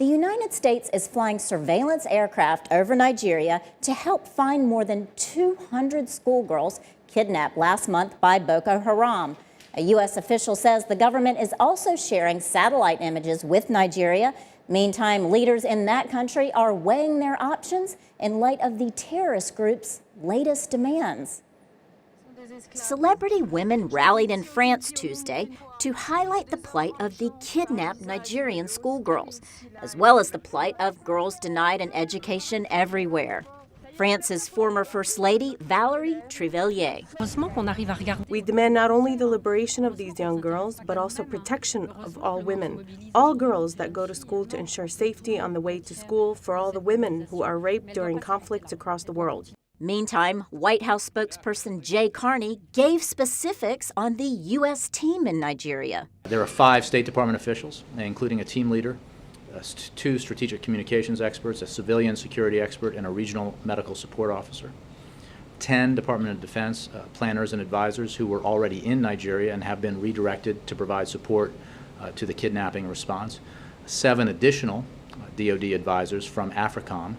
The United States is flying surveillance aircraft over Nigeria to help find more than 200 schoolgirls kidnapped last month by Boko Haram. A U.S. official says the government is also sharing satellite images with Nigeria. Meantime, leaders in that country are weighing their options in light of the terrorist group's latest demands. Celebrity women rallied in France Tuesday to highlight the plight of the kidnapped Nigerian schoolgirls, as well as the plight of girls denied an education everywhere. France's former First Lady, Valérie Trierweiler. We demand not only the liberation of these young girls, but also protection of all women. All girls that go to school to ensure safety on the way to school for all the women who are raped during conflicts across the world. Meantime, White House spokesperson Jay Carney gave specifics on the U.S. team in Nigeria. There are 5 State Department officials, including a team leader, 2 strategic communications experts, a civilian security expert, and a regional medical support officer. 10 Department of Defense planners and advisors who were already in Nigeria and have been redirected to provide support to the kidnapping response. 7 additional DoD advisors from AFRICOM.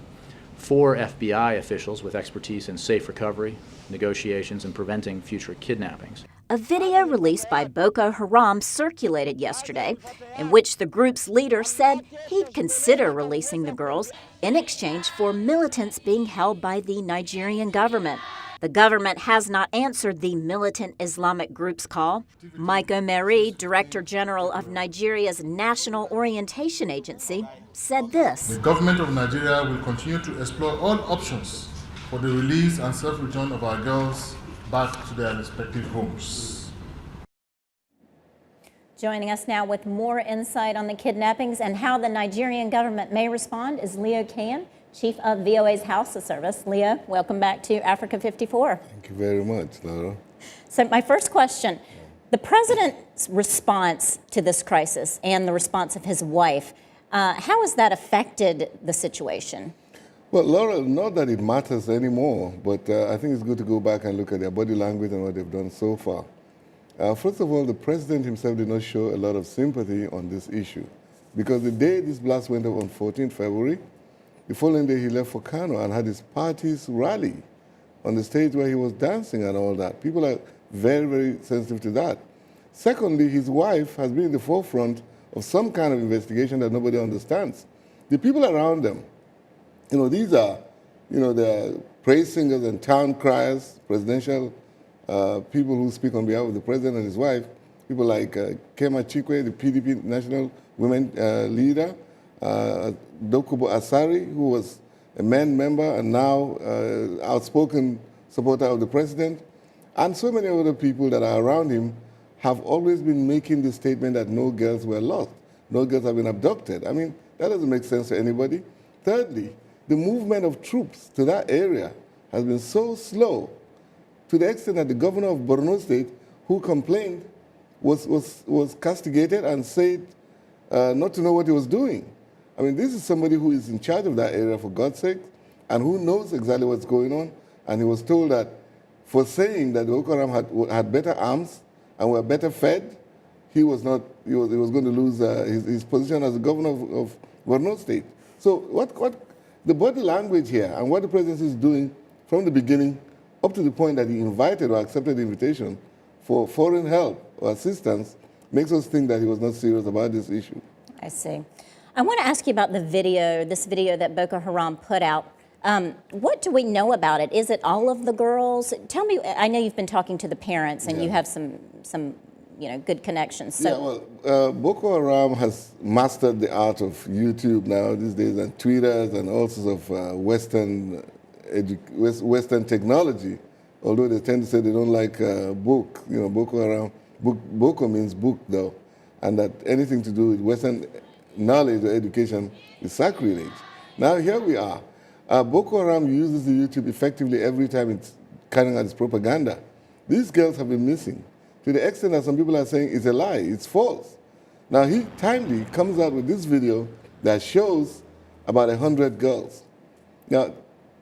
4 FBI officials with expertise in safe recovery, negotiations, and preventing future kidnappings. A video released by Boko Haram circulated yesterday in which the group's leader said he'd consider releasing the girls in exchange for militants being held by the Nigerian government. The government has not answered the militant Islamic group's call. Mike Omeri, Director General of Nigeria's National Orientation Agency, said this. The government of Nigeria will continue to explore all options for the release and safe return of our girls back to their respective homes. Joining us now with more insight on the kidnappings and how the Nigerian government may respond is Leo Keyen, Chief of VOA's Hausa service. Leo, welcome back to Africa 54. Thank you very much, Laurel. So my first question, the president's response to this crisis and the response of his wife, how has that affected the situation? Well, Laurel, not that it matters anymore, but I think it's good to go back and look at their body language and what they've done so far. First of all, the president himself did not show a lot of sympathy on this issue because the day this blast went off on 14th February, the following day he left for Kano and had his party's rally on the stage where he was dancing and all that. People are very, very sensitive to that. Secondly, his wife has been in the forefront of some kind of investigation that nobody understands. The people around them, these are, the praise singers and town criers, presidential people who speak on behalf of the president and his wife, people like Kema Chikwe, the PDP national women leader, Dokubo Asari, who was a men member and now outspoken supporter of the president, and so many other people that are around him have always been making the statement that no girls were lost, no girls have been abducted. I mean, that doesn't make sense to anybody. Thirdly, the movement of troops to that area has been so slow to the extent that the governor of Borno State, who complained, was castigated and said not to know what he was doing. I mean, this is somebody who is in charge of that area, for God's sake, and who knows exactly what's going on. And he was told that for saying that Boko Haram had better arms and were better fed, he was going to lose his position as the governor of Borno State. So what the body language here and what the president is doing from the beginning up to the point that he invited or accepted the invitation for foreign help or assistance makes us think that he was not serious about this issue. I see. I want to ask you about this video that Boko Haram put out. What do we know about it? Is it all of the girls? Tell me, I know you've been talking to the parents and you have some good connections. So. Yeah, well, Boko Haram has mastered the art of YouTube now these days and Twitter and all sorts of Western technology, although they tend to say they don't like book. Boko Haram, Boko means book though, and that anything to do with Western knowledge or education is sacrilege. Now here we are. Boko Haram uses the YouTube effectively every time it's carrying out its propaganda. These girls have been missing to the extent that some people are saying it's a lie, it's false. Now he timely comes out with this video that shows about 100 girls. Now,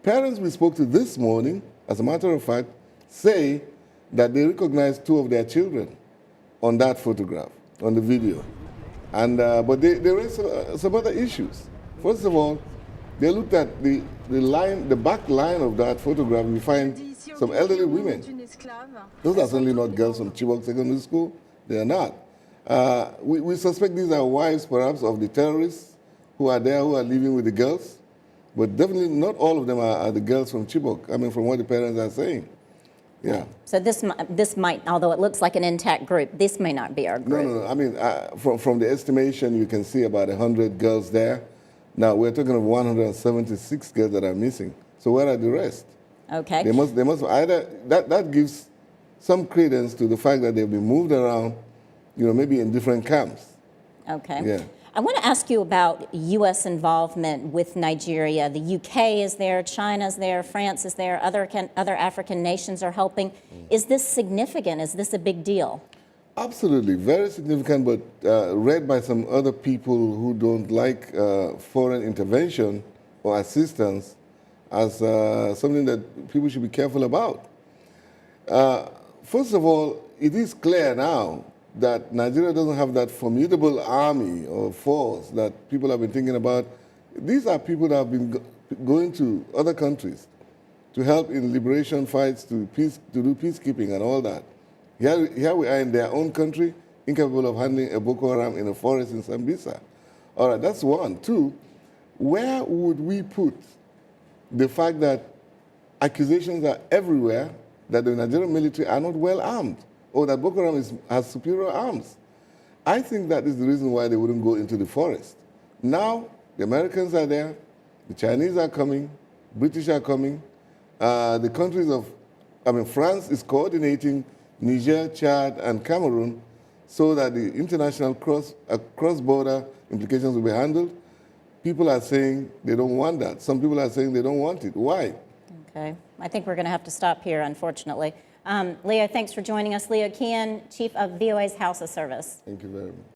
parents we spoke to this morning, as a matter of fact, say that they recognize 2 of their children on that photograph, on the video. And, but they raised some other issues. First of all, they looked at the back line of that photograph. We find some elderly women. Those are certainly not girls from Chibok Secondary School. They are not. We suspect these are wives, perhaps, of the terrorists who are there, who are living with the girls. But definitely not all of them are the girls from Chibok, I mean, from what the parents are saying. Yeah. So this might, although it looks like an intact group, this may not be our group. No. I mean, from the estimation, you can see about 100 girls there. Now, we're talking of 176 girls that are missing. So where are the rest? Okay. They must either, that gives some credence to the fact that they've been moved around, you know, maybe in different camps. Okay. Yeah. I want to ask you about U.S. involvement with Nigeria. The U.K. is there, China's there, France is there, other African nations are helping. Is this significant? Is this a big deal? Absolutely, very significant, but read by some other people who don't like foreign intervention or assistance as something that people should be careful about. First of all, it is clear now that Nigeria doesn't have that formidable army or force that people have been thinking about. These are people that have been going to other countries to help in liberation fights, to do peacekeeping and all that. Here we are in their own country, incapable of handling a Boko Haram in a forest in Sambisa. All right, that's one. Two, where would we put the fact that accusations are everywhere that the Nigerian military are not well armed, or that Boko Haram has superior arms? I think that is the reason why they wouldn't go into the forest. Now, the Americans are there, the Chinese are coming, British are coming, the countries of, France is coordinating Niger, Chad, and Cameroon so that the international cross-border implications will be handled. People are saying they don't want that. Some people are saying they don't want it. Why? Okay. I think we're going to have to stop here, unfortunately. Leo, thanks for joining us. Leo Keyen, Chief of VOA's Hausa Service. Thank you very much.